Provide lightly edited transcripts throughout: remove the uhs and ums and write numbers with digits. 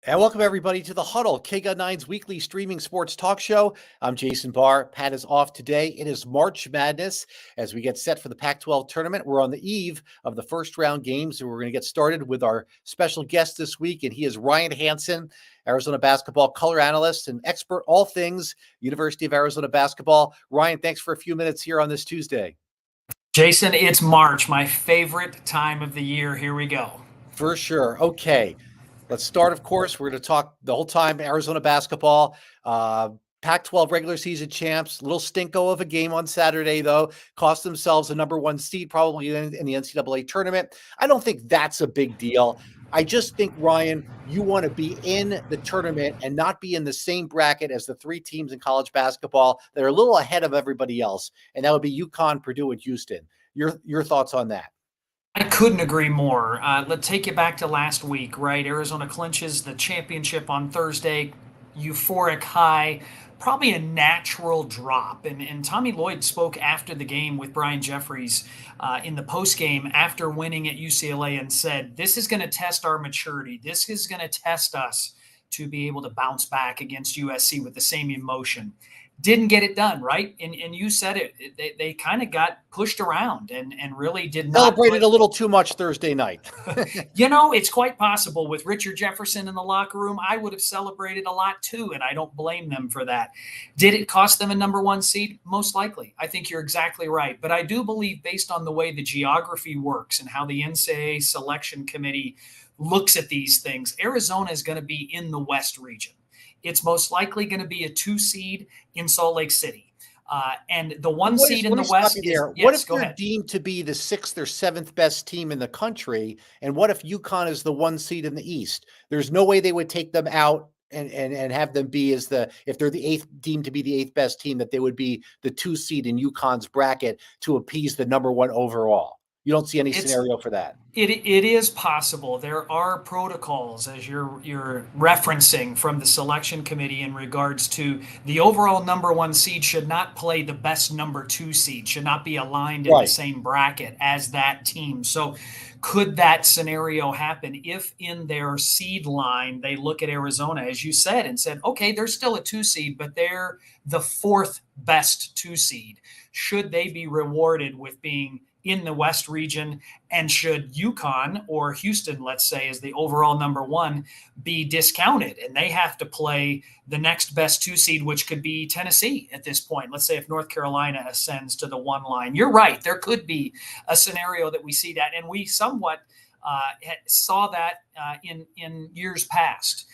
And welcome everybody to the Huddle, KGUN9's weekly streaming sports talk show. I'm Jason Barr. Pat is off today. It is March Madness as we get set for the Pac-12 tournament. We're on the eve of the first round games, and we're going to get started with our special guest this week, and he is Ryan Hansen, Arizona basketball color analyst and expert all things University of Arizona basketball. Ryan, thanks for a few minutes here on this Tuesday. Jason, it's March, my favorite time of the year. Here we go. For sure. Okay. Let's start, of course. We're going to talk the whole time Arizona basketball, Pac-12 regular season champs. Little stinko of a game on Saturday, though. Cost themselves a number one seed probably in the NCAA tournament. I don't think that's a big deal. I just think, Ryan, you want to be in the tournament and not be in the same bracket as the three teams in college basketball that are a little ahead of everybody else, and that would be UConn, Purdue, and Houston. Your thoughts on that? I couldn't agree more. Let's take you back to last week, right? Arizona clinches the championship on Thursday. Euphoric high, probably a natural drop. And Tommy Lloyd spoke after the game with Brian Jeffries in the postgame after winning at UCLA and said, this is going to test our maturity. This is going to test us to be able to bounce back against USC with the same emotion. Didn't get it done, right? And you said it. They kind of got pushed around and really did not celebrated a little too much Thursday night. It's quite possible with Richard Jefferson in the locker room. I would have celebrated a lot too, and I don't blame them for that. Did it cost them a number one seed? Most likely. I think you're exactly right. But I do believe, based on the way the geography works and how the NCAA selection committee looks at these things, Arizona is going to be in the West region. It's most likely going to be a 2 seed in Salt Lake City. And the one seed in the West is, what if they're deemed to be the 6th or 7th best team in the country? And what if UConn is the 1 seed in the East? There's no way they would take them out and have them be if they're the 8th, deemed to be the 8th best team, that they would be the 2 seed in UConn's bracket to appease the number 1 overall. You don't see any scenario for that. It is possible. There are protocols, as you're referencing, from the selection committee in regards to the overall number 1 seed should not play the best number 2 seed, should not be aligned in the same bracket as that team. So could that scenario happen if in their seed line they look at Arizona, as you said, and said, okay, they're still a 2 seed, but they're the 4th best 2 seed. Should they be rewarded with being in the West region, and should UConn or Houston, let's say, as the overall number 1, be discounted and they have to play the next best 2 seed, which could be Tennessee at this point? Let's say if North Carolina ascends to the 1 line. You're right. There could be a scenario that we see that, and we somewhat saw that in years past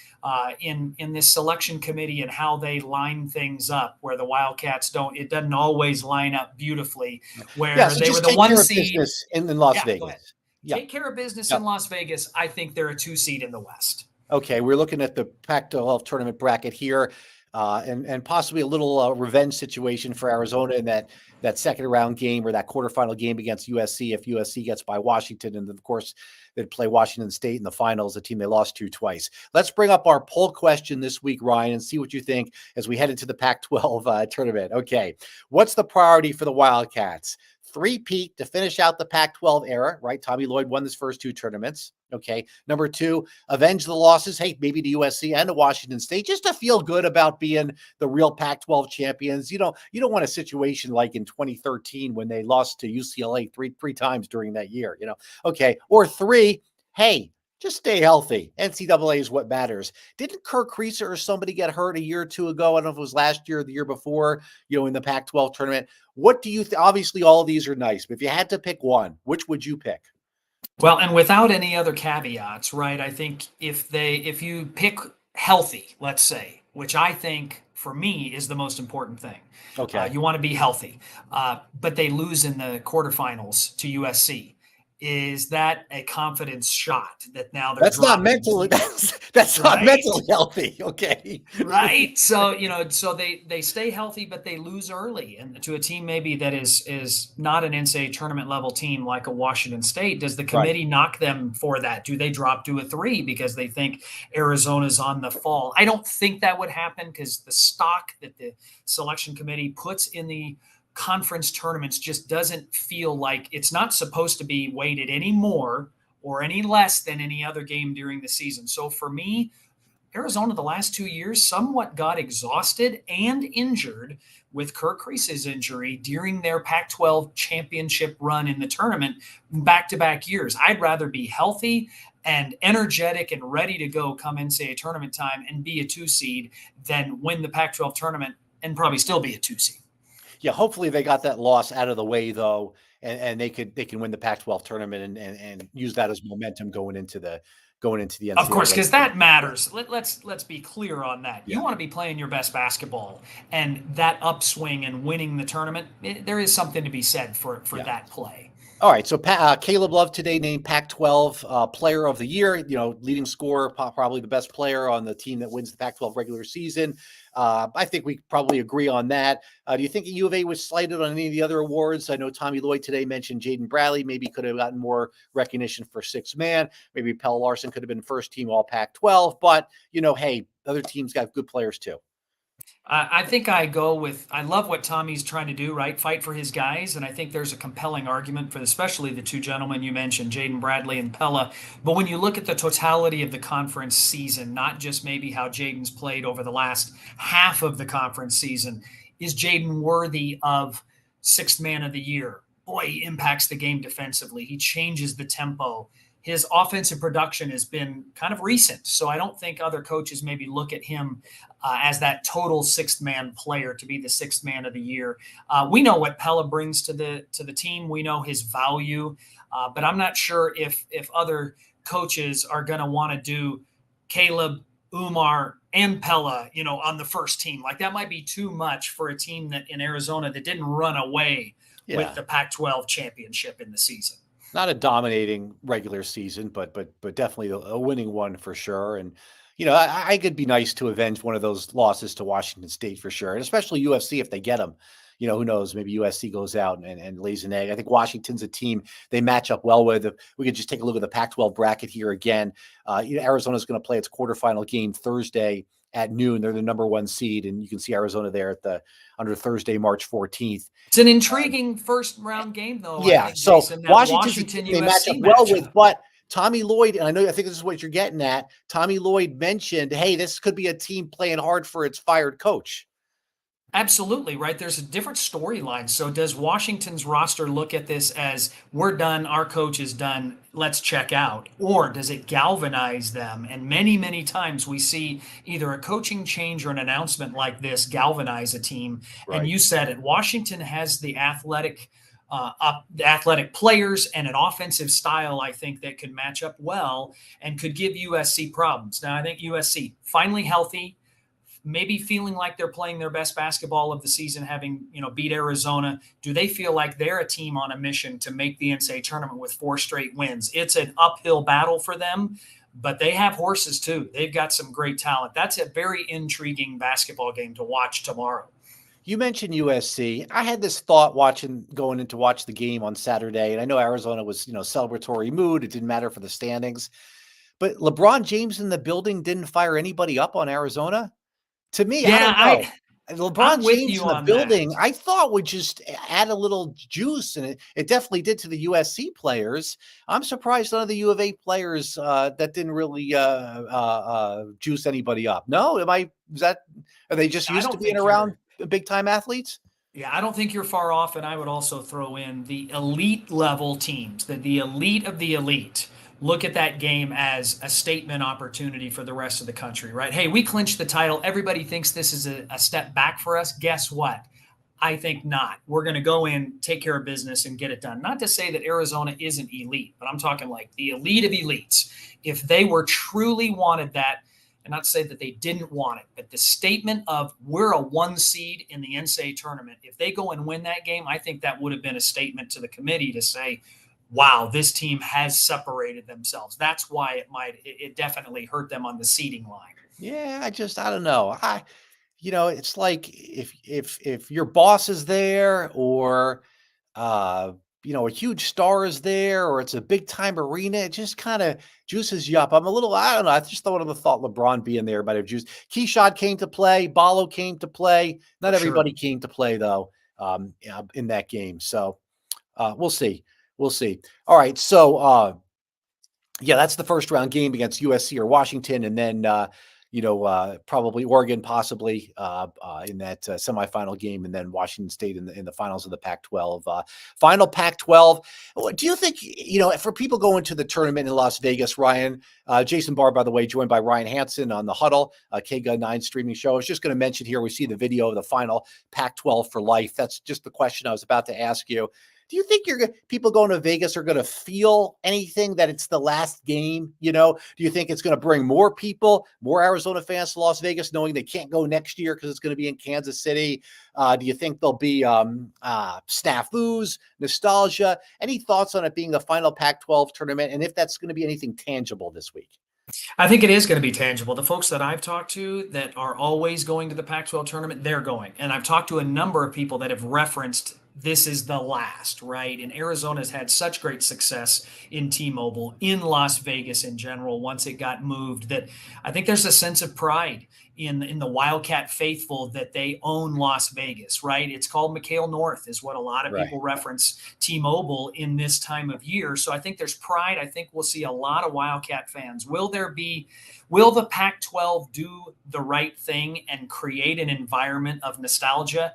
in this selection committee and how they line things up, where the Wildcats doesn't always line up beautifully, where they were the 1 seed in Las Vegas. Take care of business in Las Vegas. I think they're a 2 seed in the West. Okay, we're looking at the Pac-12 tournament bracket here. And possibly a little revenge situation for Arizona in that second round game or that quarterfinal game against USC if USC gets by Washington. And of course, they'd play Washington State in the finals, a team they lost to twice. Let's bring up our poll question this week, Ryan, and see what you think as we head into the Pac-12 tournament. Okay, what's the priority for the Wildcats? Three-peat to finish out the Pac-12 era, right? Tommy Lloyd won his first 2 tournaments. Okay. Number 2, avenge the losses. Hey, maybe to USC and to Washington State, just to feel good about being the real Pac-12 champions. You don't want a situation like in 2013 when they lost to UCLA three times during that year, Okay. Or 3, hey, just stay healthy. NCAA is what matters. Didn't Kirk Creaser or somebody get hurt a year or 2 ago? I don't know if it was last year or the year before, in the Pac-12 tournament. What do you obviously all of these are nice, but if you had to pick one, which would you pick? Well, and without any other caveats, right? I think if you pick healthy, let's say, which I think for me is the most important thing. Okay. You want to be healthy, but they lose in the quarterfinals to USC. Is that a confidence shot that now they're not mentally that's right? Not mentally healthy, okay? Right. So so they stay healthy, but they lose early, and to a team maybe that is not an NCAA tournament level team like a Washington State. Does the committee knock them for that? Do they drop to a 3 because they think Arizona's on the fall? I don't think that would happen, because the stock that the selection committee puts in the conference tournaments just doesn't feel like it's not supposed to be weighted any more or any less than any other game during the season. So for me, Arizona the last 2 years somewhat got exhausted and injured with Kirk Crease's injury during their Pac-12 championship run in the tournament back-to-back years. I'd rather be healthy and energetic and ready to go come NCAA tournament time and be a 2 seed than win the Pac-12 tournament and probably still be a 2 seed. Yeah, hopefully they got that loss out of the way though, and they can win the Pac-12 tournament and use that as momentum going into the Of NCAA course, because regular. that matters. Let's be clear on that. You Yeah. want to be playing your best basketball, and that upswing and winning the tournament, there is something to be said for Yeah. that play. All right, so Caleb Love today named Pac-12 Player of the Year. Leading scorer, probably the best player on the team that wins the Pac-12 regular season. I think we probably agree on that. Do you think U of A was slighted on any of the other awards? I know Tommy Lloyd today mentioned Jaden Bradley maybe could have gotten more recognition for sixth man. Maybe Pelle Larson could have been first team All Pac-12. But hey, other teams got good players too. I think I love what Tommy's trying to do, right? Fight for his guys. And I think there's a compelling argument for especially the two gentlemen you mentioned, Jaden Bradley and Pella. But when you look at the totality of the conference season, not just maybe how Jaden's played over the last half of the conference season, is Jaden worthy of sixth man of the year? Boy, he impacts the game defensively. He changes the tempo. His offensive production has been kind of recent. So I don't think other coaches maybe look at him as that total sixth man player to be the sixth man of the year. We know what Pella brings to the team. We know his value, but I'm not sure if other coaches are going to want to do Caleb, Umar, and Pella, on the first team. Like that might be too much for a team that in Arizona that didn't run away with the Pac-12 championship in the season. Not a dominating regular season, but definitely a winning one for sure. And I could be nice to avenge one of those losses to Washington State for sure, and especially USC if they get them. Who knows? Maybe USC goes out and lays an egg. I think Washington's a team they match up well with. We could just take a look at the Pac-12 bracket here again. Arizona's going to play its quarterfinal game Thursday at noon. They're the number 1 seed, and you can see Arizona there under Thursday, March 14th. It's an intriguing first round game, though. Yeah, I think, so Jason, Washington they match up well with, matchup. but Tommy Lloyd, and I think this is what you're getting at. Tommy Lloyd mentioned, hey, this could be a team playing hard for its fired coach. Absolutely, right? There's a different storyline. So does Washington's roster look at this as we're done, our coach is done, let's check out? Or does it galvanize them? And many, many times we see either a coaching change or an announcement like this galvanize a team. Right. And you said it, Washington has the athletic players and an offensive style, I think, that could match up well and could give USC problems. Now, I think USC finally healthy, maybe feeling like they're playing their best basketball of the season, having, beat Arizona. Do they feel like they're a team on a mission to make the NCAA tournament with 4 straight wins? It's an uphill battle for them, but they have horses too. They've got some great talent. That's a very intriguing basketball game to watch tomorrow. You mentioned USC. I had this thought going in to watch the game on Saturday, and I know Arizona was, celebratory mood. It didn't matter for the standings, but LeBron James in the building didn't fire anybody up on Arizona. To me, yeah, I don't know. LeBron James in the building, I thought would just add a little juice, and it definitely did to the USC players. I'm surprised none of the U of A players that didn't really juice anybody up. No, are they just used to being around big time athletes? Yeah, I don't think you're far off, and I would also throw in the elite level teams, the elite of the elite. Look at that game as a statement opportunity for the rest of the country, right? Hey, we clinched the title. Everybody thinks this is a step back for us. Guess what? I think not. We're going to go in, take care of business, and get it done. Not to say that Arizona isn't elite, but I'm talking like the elite of elites. If they were truly wanted that, and not to say that they didn't want it, but the statement of we're a 1 seed in the NCAA tournament, if they go and win that game, I think that would have been a statement to the committee to say, wow, this team has separated themselves. That's why it definitely hurt them on the seeding line. Yeah, I don't know. It's like if your boss is there or a huge star is there or it's a big time arena, it just kind of juices you up. I don't know. I just thought LeBron being there might have juiced. Keshad came to play. Ballo came to play. Not everybody came to play though in that game. So we'll see. We'll see. All right. So, that's the first round game against USC or Washington. And then, probably Oregon, possibly in that semifinal game, and then Washington State in the finals of the Pac-12. Final Pac-12. Do you think, for people going to the tournament in Las Vegas, Ryan, Jason Barr, by the way, joined by Ryan Hansen on the Huddle, KGUN 9 streaming show. I was just going to mention here, we see the video of the final Pac-12 for life. That's just the question I was about to ask you. Do you think people going to Vegas are going to feel anything that it's the last game? Do you think it's going to bring more people, more Arizona fans to Las Vegas, knowing they can't go next year because it's going to be in Kansas City? Do you think there'll be snafus, nostalgia? Any thoughts on it being the final Pac-12 tournament, and if that's going to be anything tangible this week? I think it is going to be tangible. The folks that I've talked to that are always going to the Pac-12 tournament, they're going. And I've talked to a number of people that have referenced this is the last, right? And Arizona's had such great success in T-Mobile, in Las Vegas in general, once it got moved, that I think there's a sense of pride in the Wildcat faithful that they own Las Vegas, right? It's called McHale North is what a lot of people reference T-Mobile in this time of year. So I think there's pride. I think we'll see a lot of Wildcat fans. Will the Pac-12 do the right thing and create an environment of nostalgia?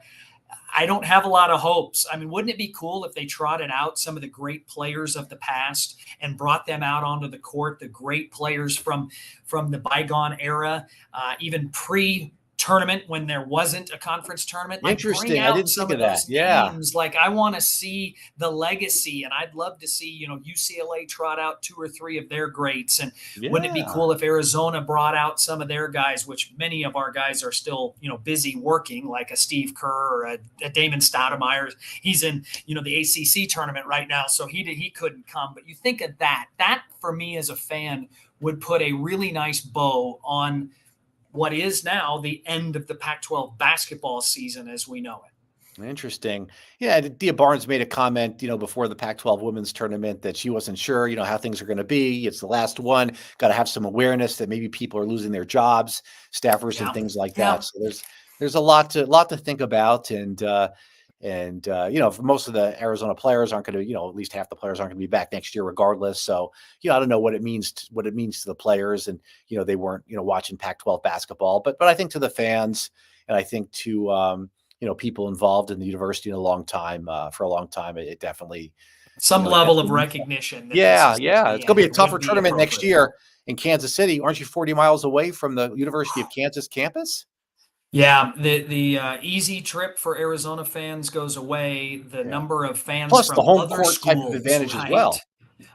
I don't have a lot of hopes. I mean, wouldn't it be cool if they trotted out some of the great players of the past and brought them out onto the court, the great players from the bygone era, even pre-tournament when there wasn't a conference tournament? Interesting. I didn't think of that. Yeah. Names. Like, I want to see the legacy, and I'd love to see, UCLA trot out 2 or 3 of their greats. And wouldn't it be cool if Arizona brought out some of their guys, which many of our guys are still, busy working, like a Steve Kerr or a Damon Stoudemire. He's in, the ACC tournament right now, so he couldn't come. But you think of that. That, for me as a fan, would put a really nice bow on what is now the end of the Pac-12 basketball season as we know it. Interesting. Yeah, Dia Barnes made a comment, before the Pac-12 women's tournament that she wasn't sure, how things are going to be. It's the last one. Got to have some awareness that maybe people are losing their jobs, staffers and things like that. So there's a lot to think about, and for most of the Arizona players aren't going to, at least half the players aren't going to be back next year regardless. So, I don't know what it means to the players, and, they weren't, watching Pac-12 basketball, but I think to the fans, and I think to, people involved in the university for a long time, it definitely some level of recognition. Yeah. It's going to be a tougher tournament next year in Kansas City. Aren't you 40 miles away from the University of Kansas campus? Yeah, the easy trip for Arizona fans goes away. The number of fans plus from the home other court schools, type of advantage right? as well.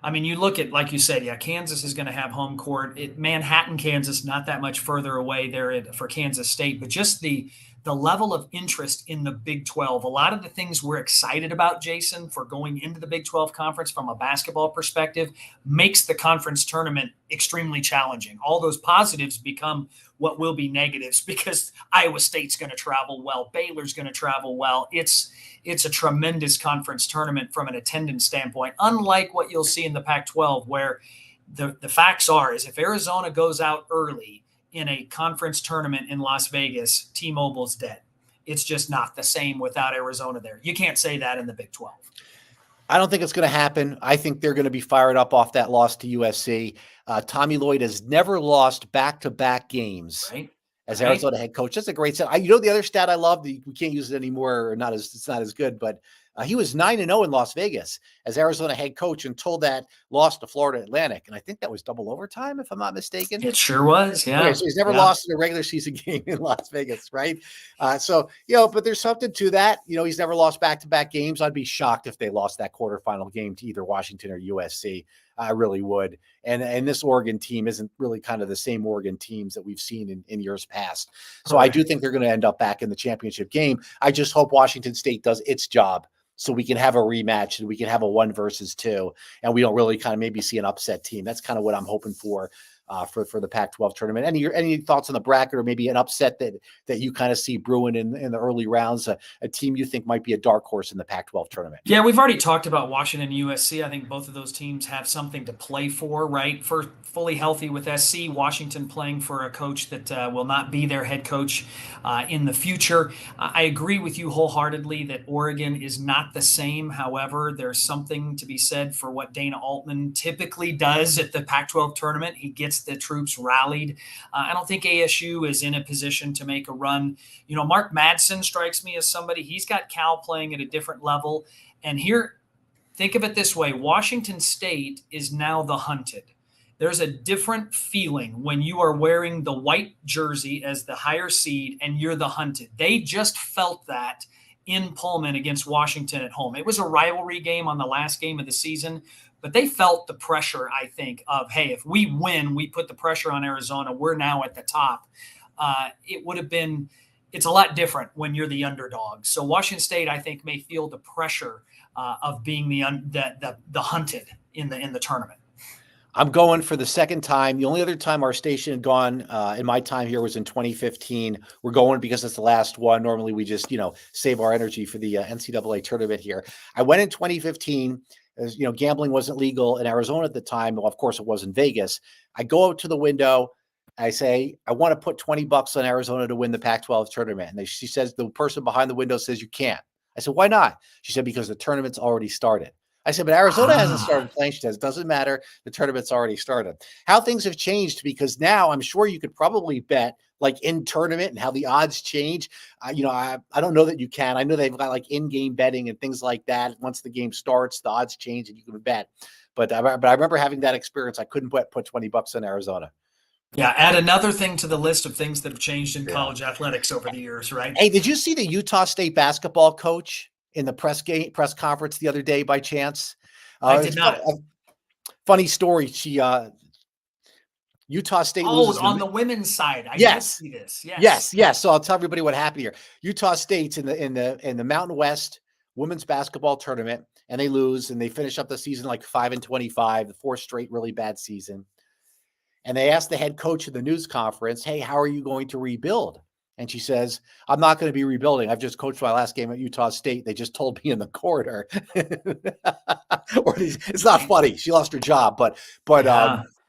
I mean, you look at, like you said, Kansas is going to have home court. Manhattan, Kansas, not that much further away there for Kansas State, but just the level of interest in the Big 12. A lot of the things we're excited about, Jason, for going into the Big 12 conference from a basketball perspective makes the conference tournament extremely challenging. All those positives become what will be negatives because Iowa State's going to travel well. Baylor's going to travel well. It's a tremendous conference tournament from an attendance standpoint, unlike what you'll see in the Pac-12, where the facts is if Arizona goes out early in a conference tournament in Las Vegas, T-Mobile's dead. It's just not the same without Arizona there. You can't say that in the Big 12. I don't think it's going to happen. I think they're going to be fired up off that loss to USC. Tommy Lloyd has never lost back-to-back games as Arizona head coach. That's a great stat. The other stat I love, we can't use it anymore, or it's not as good, but he was 9-0 in Las Vegas as Arizona head coach until that loss to Florida Atlantic. And I think that was double overtime, if I'm not mistaken. It sure was, yeah. Okay, so he's never lost in a regular season game in Las Vegas, right? But there's something to that. He's never lost back-to-back games. I'd be shocked if they lost that quarterfinal game to either Washington or USC. I really would. And this Oregon team isn't really kind of the same Oregon teams that we've seen in years past. So I do think they're going to end up back in the championship game. I just hope Washington State does its job, so we can have a rematch and we can have a 1 versus 2, and we don't really kind of maybe see an upset team. That's kind of what I'm hoping for the Pac-12 tournament. Any thoughts on the bracket, or maybe an upset that you kind of see brewing in the early rounds, a team you think might be a dark horse in the Pac-12 tournament? Yeah, we've already talked about Washington and USC. I think both of those teams have something to play for, right? For fully healthy with SC, Washington playing for a coach that will not be their head coach in the future. I agree with you wholeheartedly that Oregon is not the same. However, there's something to be said for what Dana Altman typically does at the Pac-12 tournament. He gets gets the troops rallied. I don't think ASU is in a position to make a run. Mark Madsen strikes me as somebody, he's got Cal playing at a different level. And here, think of it this way. Washington State is now the hunted. There's a different feeling when you are wearing the white jersey as the higher seed and you're the hunted. They just felt that in Pullman against Washington at home. It was a rivalry game on the last game of the season, but they felt the pressure, I think, of, hey, if we win, we put the pressure on Arizona. We're now at the top. It's a lot different when you're the underdog. So Washington State, I think, may feel the pressure of being the hunted in the tournament. I'm going for the second time. The only other time our station had gone in my time here was in 2015. We're going because it's the last one. Normally we just, save our energy for the NCAA tournament here. I went in 2015. As gambling wasn't legal in Arizona at the time. Well, of course it was in Vegas. I go out to the window. I say, I want to put $20 on Arizona to win the Pac-12 tournament. And she says, the person behind the window says, you can't. I said, why not? She said, because the tournament's already started. I said, but Arizona hasn't started playing. She says, it doesn't matter. The tournament's already started. How things have changed, because now I'm sure you could probably bet like in tournament and how the odds change. I don't know that you can. I know they've got like in-game betting and things like that. Once the game starts, the odds change and you can bet. But I remember having that experience. I couldn't put $20 on Arizona. Yeah, add another thing to the list of things that have changed in college athletics over the years, right? Hey, did you see the Utah State basketball coach in the press conference the other day by chance? I did not. Funny story. She Utah State loses on the women's side. I yes. did see this. Yes. So I'll tell everybody what happened here. Utah State's in the Mountain West women's basketball tournament, and they lose, and they finish up the season like 5-25, the fourth straight really bad season. And they asked the head coach of the news conference, hey, how are you going to rebuild? And she says, I'm not going to be rebuilding. I've just coached my last game at Utah State. They just told me in the corridor. It's not funny. She lost her job, but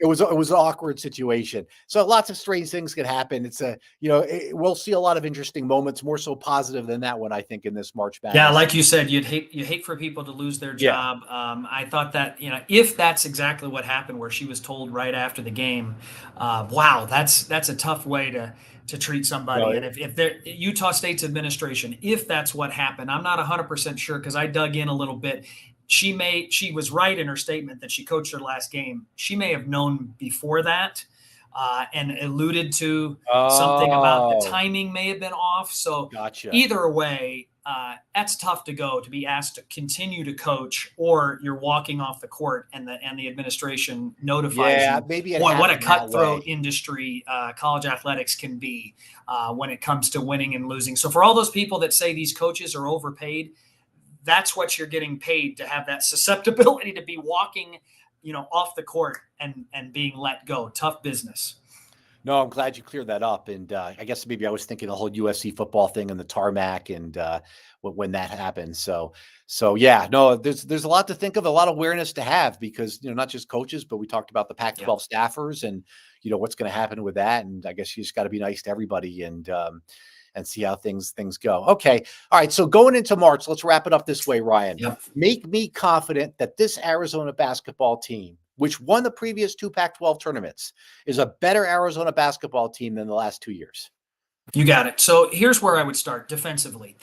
it was an awkward situation. So lots of strange things could happen. It's we'll see a lot of interesting moments, more so positive than that one, I think, in this March Madness. Yeah, like you said, you hate for people to lose their job. Yeah. I thought that, if that's exactly what happened, where she was told right after the game, wow, that's a tough way to treat somebody. No, and if Utah State's administration, if that's what happened, I'm not 100% sure, because I dug in a little bit. She was right in her statement that she coached her last game. She may have known before that and alluded to something about the timing may have been off. So gotcha. Either way, that's tough to be asked to continue to coach, or you're walking off the court and the administration notifies you. Maybe what a cutthroat industry college athletics can be when it comes to winning and losing. So for all those people that say these coaches are overpaid, that's what you're getting paid, to have that susceptibility to be walking, off the court and being let go. Tough business. No, I'm glad you cleared that up. And I guess maybe I was thinking the whole USC football thing and the tarmac and when that happened. So yeah, no, there's a lot to think of, a lot of awareness to have, because, not just coaches, but we talked about the Pac-12 staffers and, what's going to happen with that. And I guess you just got to be nice to everybody and see how things go. Okay. All right. So going into March, let's wrap it up this way, Ryan. Yep. Make me confident that this Arizona basketball team, which won the previous two Pac-12 tournaments, is a better Arizona basketball team than the last 2 years. You got it. So here's where I would start defensively.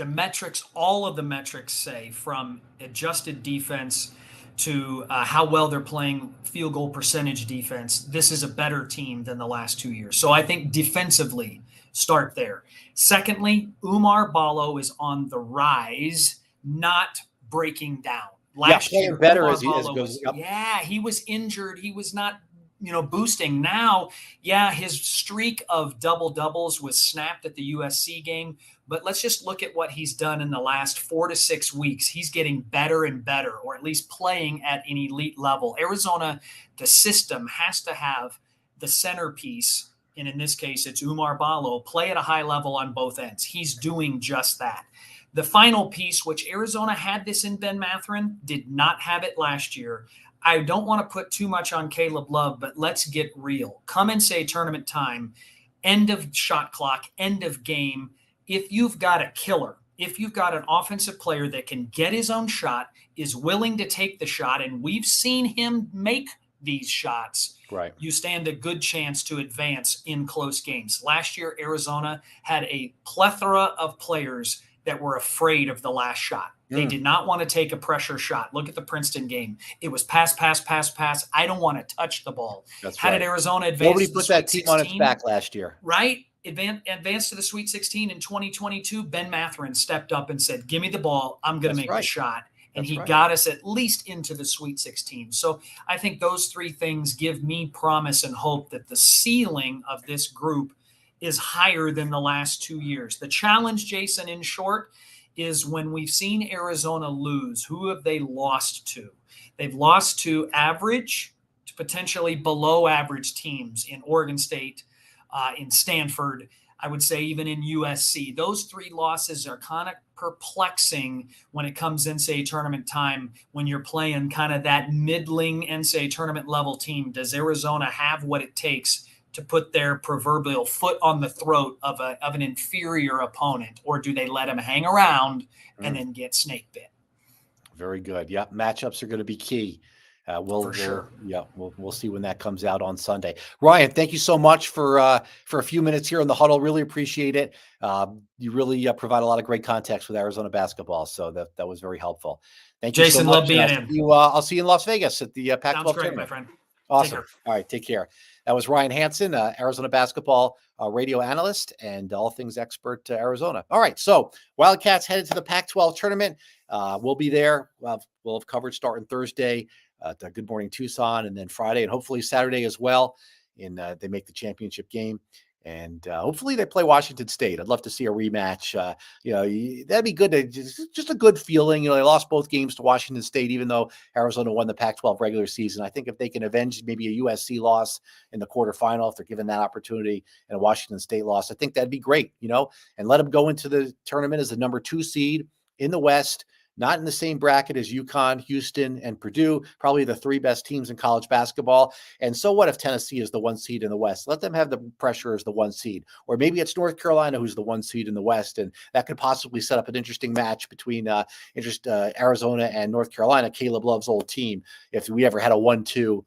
All of the metrics say, from adjusted defense to how well they're playing field goal percentage defense, this is a better team than the last 2 years. So I think defensively, start there. Secondly, Oumar Ballo is on the rise, not breaking down. Last year, better as he goes. Yep. He was injured. He was not, boosting. Now, his streak of double-doubles was snapped at the USC game. But let's just look at what he's done in the last 4 to 6 weeks. He's getting better and better, or at least playing at an elite level. Arizona, the system has to have the centerpiece, and in this case, it's Oumar Ballo, play at a high level on both ends. He's doing just that. The final piece, which Arizona had this in Ben Mathurin, did not have it last year. I don't want to put too much on Caleb Love, but let's get real. Come and say tournament time, end of shot clock, end of game. If you've got a killer, if you've got an offensive player that can get his own shot, is willing to take the shot, and we've seen him make these shots, Right. you stand a good chance to advance in close games. Last year, Arizona had a plethora of players that were afraid of the last shot. They did not want to take a pressure shot. Look at the Princeton game. It was pass, pass, pass, pass. I don't want to touch the ball. That's How right. did Arizona advance Nobody to the put that Sweet team on its 16? back last year. Right? Advanced to the Sweet 16 in 2022. Ben Mathurin stepped up and said, give me the ball. I'm going to make the shot. And he got us at least into the Sweet 16. So I think those three things give me promise and hope that the ceiling of this group is higher than the last 2 years. The challenge, Jason, in short, is when we've seen Arizona lose, who have they lost to? They've lost to average, to potentially below average teams in Oregon State, in Stanford, I would say even in USC. Those three losses are kind of perplexing when it comes NCAA tournament time, when you're playing kind of that middling NCAA tournament level team. Does Arizona have what it takes to put their proverbial foot on the throat of an inferior opponent, or do they let them hang around and then get snake bit? Very good. Yeah, matchups are going to be key. We'll see when that comes out on Sunday. Ryan, thank you so much for a few minutes here on the Huddle. Really appreciate it. You really provide a lot of great context with Arizona basketball, so that was very helpful. Thank you, Jason. so much. Love being in. I'll see you in Las Vegas at the Pac-12 Sounds great, tournament. my friend. Awesome. All right, take care. That was Ryan Hansen, Arizona basketball radio analyst and all things expert to Arizona. All right, so Wildcats headed to the Pac-12 tournament. We'll be there. We'll have coverage starting Thursday at Good Morning Tucson, and then Friday, and hopefully Saturday as well. They make the championship game, and hopefully they play Washington State. I'd love to see a rematch. That'd be good. Just a good feeling. They lost both games to Washington State, even though Arizona won the Pac-12 regular season. I think if they can avenge maybe a USC loss in the quarterfinal, if they're given that opportunity, and a Washington State loss, I think that'd be great. And let them go into the tournament as the number 2 seed in the West. Not in the same bracket as UConn, Houston, and Purdue, probably the 3 best teams in college basketball. And so what if Tennessee is the 1 seed in the West? Let them have the pressure as the 1 seed. Or maybe it's North Carolina who's the 1 seed in the West, and that could possibly set up an interesting match between Arizona and North Carolina, Caleb Love's old team, if we ever had a 1-2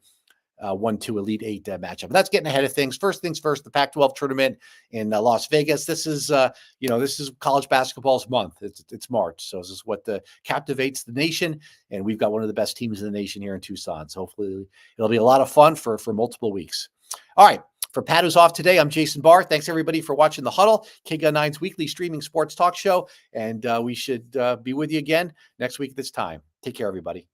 Elite 8 matchup. But that's getting ahead of things. First things first, the Pac-12 tournament in Las Vegas. This is college basketball's month. It's March, so this is what captivates the nation, and we've got one of the best teams in the nation here in Tucson. So hopefully it'll be a lot of fun for multiple weeks. All right. For Pat, who's off today, I'm Jason Barr. Thanks, everybody, for watching The Huddle, KGUN9's weekly streaming sports talk show, and we should be with you again next week at this time. Take care, everybody.